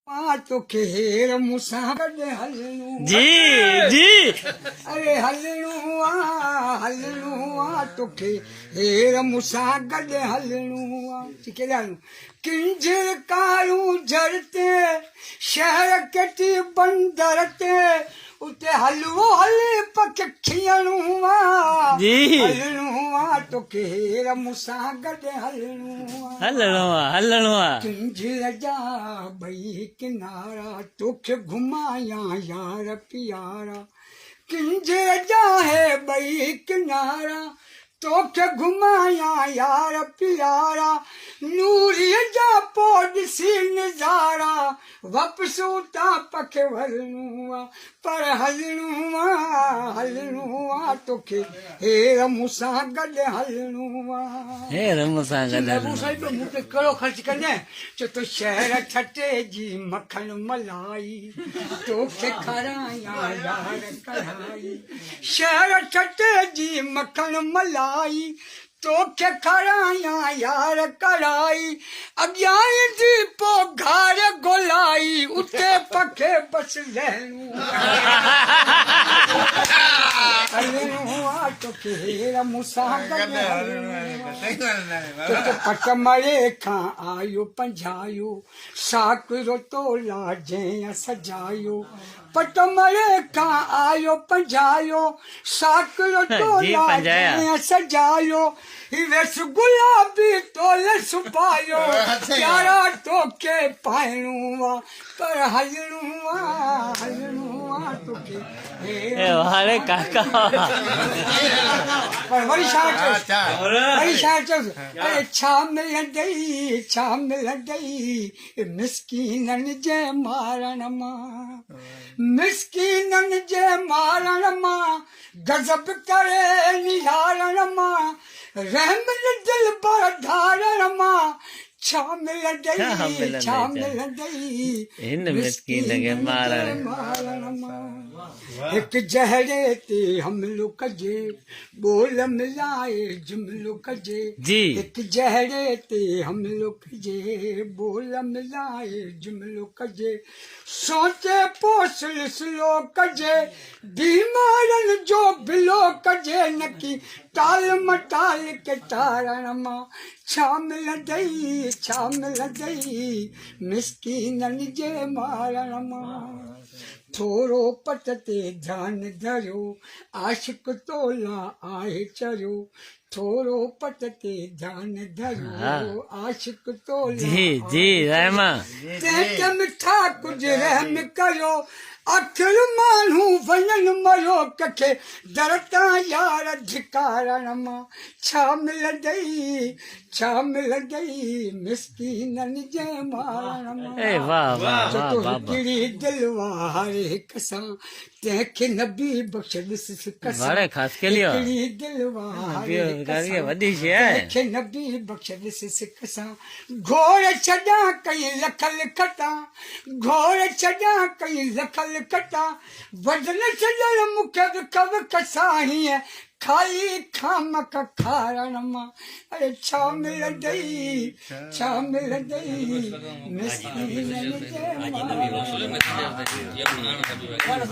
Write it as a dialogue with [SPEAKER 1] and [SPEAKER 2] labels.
[SPEAKER 1] तो खेर मूसा गॾु हलणो
[SPEAKER 2] जी जी
[SPEAKER 1] अरे हलणो आ तोखे हेर मूसा गॾु हलणो आ केॾाणो किंजर कारूं जरते शहर कटी बंदर ते उते हलवो हले पक खियणो आ
[SPEAKER 2] जी
[SPEAKER 1] हलणो आ तोखे हेर मूसा गॾु
[SPEAKER 2] हलणो आहे
[SPEAKER 1] किंजर जा ॿई किनारा तोखे घुमाया यार प्यारा किंजर जा है ॿई किनारा तोखे घुमाया यार प्यारा नूरीअ जा पोइ ॾिसी नज़ारा वापसि उतां पख वलणो आहे पर हलणो आहे तोखे हेर मूंसां गॾु हलणो आहे मूंखे कहिड़ो ख़र्च कंदे चो तो शहर छटे जी मखण मलाई तोखे खाराया यार कढ़ाई शहर छटे जी मखण मलाई तोखे खाराया यार कढ़ाई अॻियां ईंदी पोइ घार गोलाई उते पखे बस लहणो हलणो आहे तोखे हेर मूंसां गॾु पट मरे खां आयो पंझायो साकरो तोला जंहिं सजायो पट मरे खां आयो पंझायो साकरो तोला जंहिं सजायो वेस गुलाबी तोले सुपायो प्यारा तोखे पाइणो आहे पर हलणो आहे तोखे
[SPEAKER 2] अरे काका
[SPEAKER 1] पर वरी छा चयोसि अरे छा मिलंदई मिसकीननि जे मारण मां गज़ब करे निहारण मां रहम दिल पर धारण मां छा मिलंदई
[SPEAKER 2] हिन मिसकीन खे मारण
[SPEAKER 1] मां हिकु जहरे ते हमलो कजे बोल मिलाए जुमलो कजे
[SPEAKER 2] जी
[SPEAKER 1] हिकु जहरे ते हमलो कजे बोल मिलाए जुमलो कजे सोचे पोइ सिलसिलो कजे बीमारनि जो बिलो कजे नकी टाल मटाल के तारण मां छा मिलंदई मिसकीननि जे मारण मां थोरो पट ते ध्यानु धरियो आशिक तोला आहे चरियो थोरो पट ते ध्यानु धरियो आशिक तोला
[SPEAKER 2] जी रहमा
[SPEAKER 1] तंहिंखे मिठा कुझु रहम कयो आख़िर माण्हू वञनि मरियो कखे दर तां यार धिकारण मां छा मिलंदई मिसकीननि जे मारण मां हिकिड़ी दिल हर हिक सां तंहिंखे नबी बख़्श ॾिस हिकिड़ी दिल तंहिंखे नबी बख़्श ॾिस सिक सां घोर छॾां कई लख लिखता घोर छॾां कई लख लिखता वॾन छॾण मूंखे विख सां हीअं खाई खामक खारण मां अरे छा मिलंदई मिसकीननि जे मारण